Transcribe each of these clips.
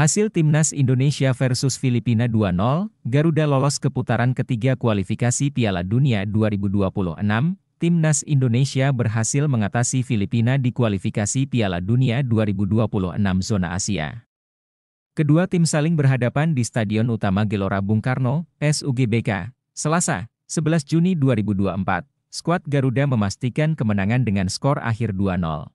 Hasil Timnas Indonesia versus Filipina 2-0, Garuda lolos ke putaran ketiga kualifikasi Piala Dunia 2026. Timnas Indonesia berhasil mengatasi Filipina di kualifikasi Piala Dunia 2026 zona Asia. Kedua tim saling berhadapan di Stadion Utama Gelora Bung Karno, SUGBK, Selasa, 11 Juni 2024. Skuad Garuda memastikan kemenangan dengan skor akhir 2-0.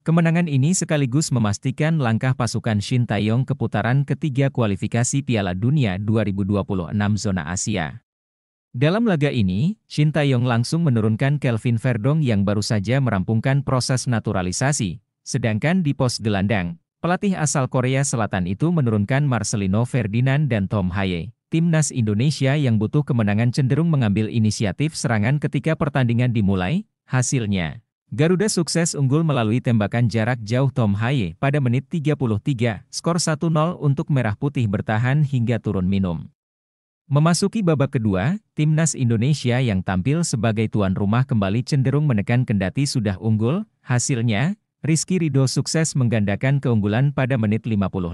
Kemenangan ini sekaligus memastikan langkah pasukan Shin Tae-yong ke putaran ketiga kualifikasi Piala Dunia 2026 zona Asia. Dalam laga ini, Shin Tae-yong langsung menurunkan Kelvin Verdong yang baru saja merampungkan proses naturalisasi, sedangkan di pos gelandang, pelatih asal Korea Selatan itu menurunkan Marcelino Ferdinand dan Tom Haye. Timnas Indonesia yang butuh kemenangan cenderung mengambil inisiatif serangan ketika pertandingan dimulai. Hasilnya, Garuda sukses unggul melalui tembakan jarak jauh Tom Haye pada menit 33, skor 1-0 untuk Merah Putih bertahan hingga turun minum. Memasuki babak kedua, Timnas Indonesia yang tampil sebagai tuan rumah kembali cenderung menekan kendati sudah unggul. Hasilnya, Rizky Ridho sukses menggandakan keunggulan pada menit 55.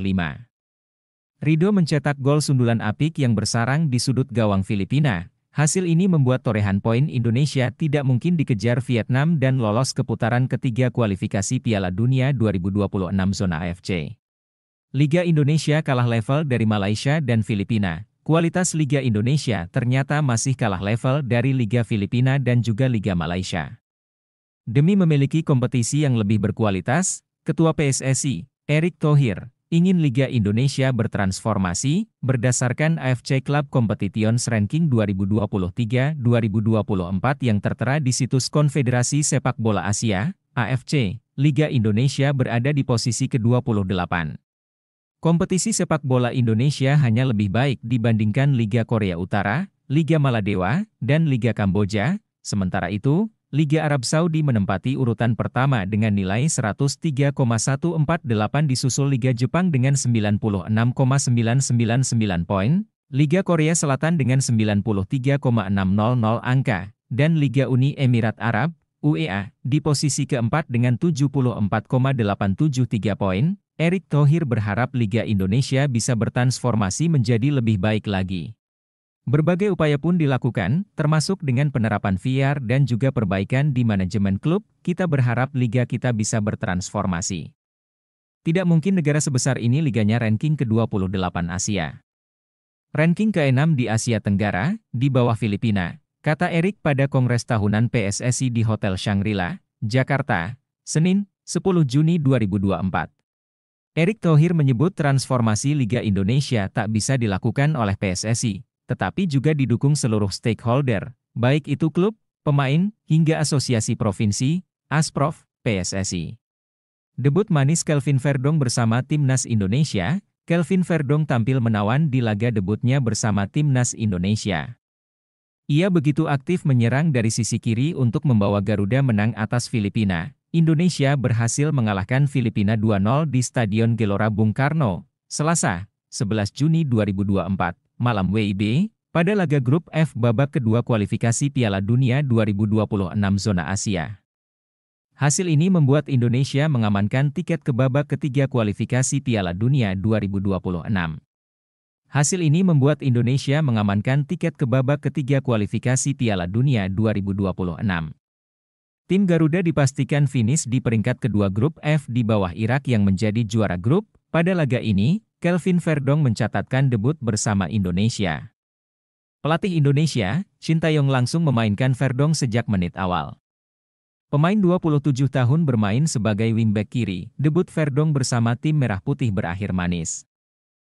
Ridho mencetak gol sundulan apik yang bersarang di sudut gawang Filipina. Hasil ini membuat torehan poin Indonesia tidak mungkin dikejar Vietnam dan lolos ke putaran ketiga kualifikasi Piala Dunia 2026 zona AFC. Liga Indonesia kalah level dari Malaysia dan Filipina. Kualitas Liga Indonesia ternyata masih kalah level dari Liga Filipina dan juga Liga Malaysia. Demi memiliki kompetisi yang lebih berkualitas, Ketua PSSI, Erick Thohir, ingin Liga Indonesia bertransformasi, berdasarkan AFC Club Competitions Ranking 2023-2024 yang tertera di situs Konfederasi Sepak Bola Asia, AFC, Liga Indonesia berada di posisi ke-28. Kompetisi sepak bola Indonesia hanya lebih baik dibandingkan Liga Korea Utara, Liga Maladewa, dan Liga Kamboja. Sementara itu, Liga Arab Saudi menempati urutan pertama dengan nilai 103,148 disusul Liga Jepang dengan 96,999 poin, Liga Korea Selatan dengan 93,600 angka, dan Liga Uni Emirat Arab, UEA, di posisi keempat dengan 74,873 poin. Erick Thohir berharap Liga Indonesia bisa bertransformasi menjadi lebih baik lagi. Berbagai upaya pun dilakukan, termasuk dengan penerapan VAR dan juga perbaikan di manajemen klub. Kita berharap liga kita bisa bertransformasi. Tidak mungkin negara sebesar ini liganya ranking ke-28 Asia. Ranking ke-6 di Asia Tenggara, di bawah Filipina, kata Erick pada Kongres Tahunan PSSI di Hotel Shangri-La, Jakarta, Senin, 10 Juni 2024. Erick Thohir menyebut transformasi Liga Indonesia tak bisa dilakukan oleh PSSI, tetapi juga didukung seluruh stakeholder, baik itu klub, pemain, hingga asosiasi provinsi, Asprof, PSSI. Debut manis Kelvin Verdong bersama Timnas Indonesia. Kelvin Verdong tampil menawan di laga debutnya bersama Timnas Indonesia. Ia begitu aktif menyerang dari sisi kiri untuk membawa Garuda menang atas Filipina. Indonesia berhasil mengalahkan Filipina 2-0 di Stadion Gelora Bung Karno, Selasa, 11 Juni 2024, malam WIB, pada laga grup F babak kedua kualifikasi Piala Dunia 2026 zona Asia. Hasil ini membuat Indonesia mengamankan tiket ke babak ketiga kualifikasi Piala Dunia 2026. Hasil ini membuat Indonesia mengamankan tiket ke babak ketiga kualifikasi Piala Dunia 2026. Tim Garuda dipastikan finish di peringkat kedua grup F di bawah Irak yang menjadi juara grup. Pada laga ini, Kelvin Verdong mencatatkan debut bersama Indonesia. Pelatih Indonesia, Shin Tae-yong langsung memainkan Verdong sejak menit awal. Pemain 27 tahun bermain sebagai wingback kiri, debut Verdong bersama tim Merah Putih berakhir manis.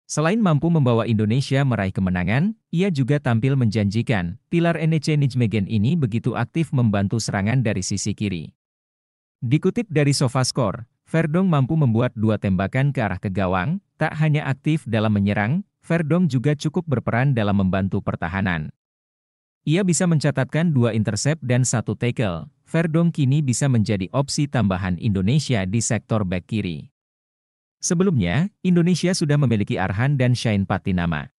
Selain mampu membawa Indonesia meraih kemenangan, ia juga tampil menjanjikan. Pilar Enece Nijmegen ini begitu aktif membantu serangan dari sisi kiri. Dikutip dari SofaScore, Verdong mampu membuat 2 tembakan ke arah ke gawang. Tak hanya aktif dalam menyerang, Verdong juga cukup berperan dalam membantu pertahanan. Ia bisa mencatatkan 2 intercept dan 1 tackle. Verdong kini bisa menjadi opsi tambahan Indonesia di sektor bek kiri. Sebelumnya, Indonesia sudah memiliki Arhan dan Shane Patinama.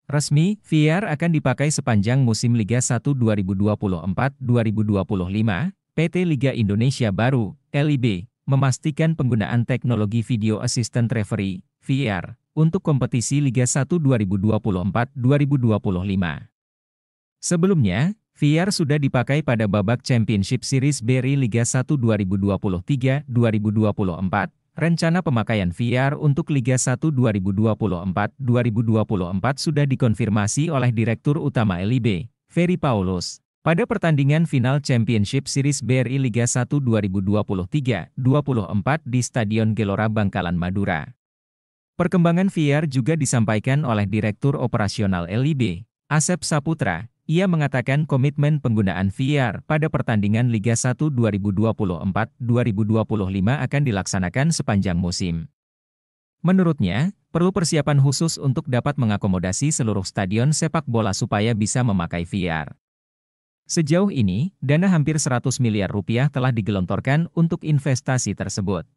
Resmi, VAR akan dipakai sepanjang musim Liga 1 2024-2025. PT Liga Indonesia Baru, LIB, memastikan penggunaan teknologi Video Assistant Referee, VR, untuk kompetisi Liga 1 2024-2025. Sebelumnya, VR sudah dipakai pada babak Championship Series BRI Liga 1 2023-2024. Rencana pemakaian VR untuk Liga 1 2024-2024 sudah dikonfirmasi oleh Direktur Utama LIB, Ferry Paulus, pada pertandingan final Championship Series BRI Liga 1 2023-2024 di Stadion Gelora Bangkalan Madura. Perkembangan VR juga disampaikan oleh Direktur Operasional LIB, Asep Saputra. Ia mengatakan komitmen penggunaan VR pada pertandingan Liga 1 2024-2025 akan dilaksanakan sepanjang musim. Menurutnya, perlu persiapan khusus untuk dapat mengakomodasi seluruh stadion sepak bola supaya bisa memakai VR. Sejauh ini, dana hampir 100 miliar rupiah telah digelontorkan untuk investasi tersebut.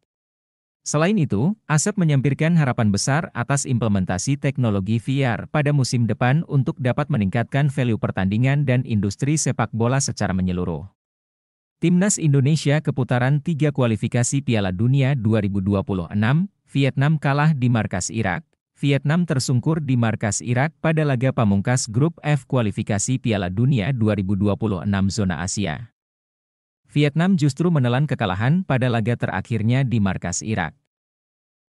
Selain itu, Asep menyampaikan harapan besar atas implementasi teknologi VR pada musim depan untuk dapat meningkatkan value pertandingan dan industri sepak bola secara menyeluruh. Timnas Indonesia keputaran 3 kualifikasi Piala Dunia 2026, Vietnam kalah di markas Irak. Vietnam tersungkur di markas Irak pada laga pamungkas Grup F kualifikasi Piala Dunia 2026 zona Asia. Vietnam justru menelan kekalahan pada laga terakhirnya di markas Irak.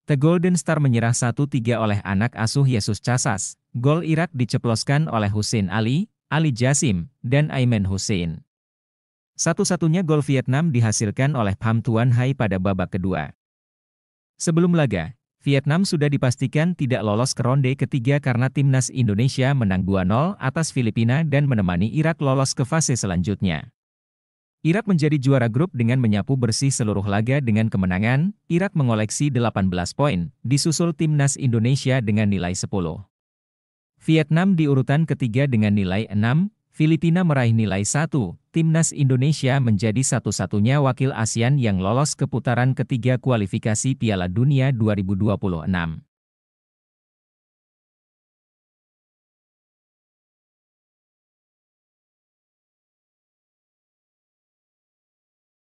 The Golden Star menyerah 1-3 oleh anak asuh Yesus Casas. Gol Irak diceploskan oleh Hussein Ali, Ali Jasim, dan Aiman Hussein. Satu-satunya gol Vietnam dihasilkan oleh Pham Tuan Hai pada babak kedua. Sebelum laga, Vietnam sudah dipastikan tidak lolos ke ronde ketiga karena timnas Indonesia menang 2-0 atas Filipina dan menemani Irak lolos ke fase selanjutnya. Irak menjadi juara grup dengan menyapu bersih seluruh laga dengan kemenangan. Irak mengoleksi 18 poin, disusul timnas Indonesia dengan nilai 10. Vietnam di urutan ketiga dengan nilai 6, Filipina meraih nilai 1. Timnas Indonesia menjadi satu-satunya wakil ASEAN yang lolos ke putaran ketiga kualifikasi Piala Dunia 2026.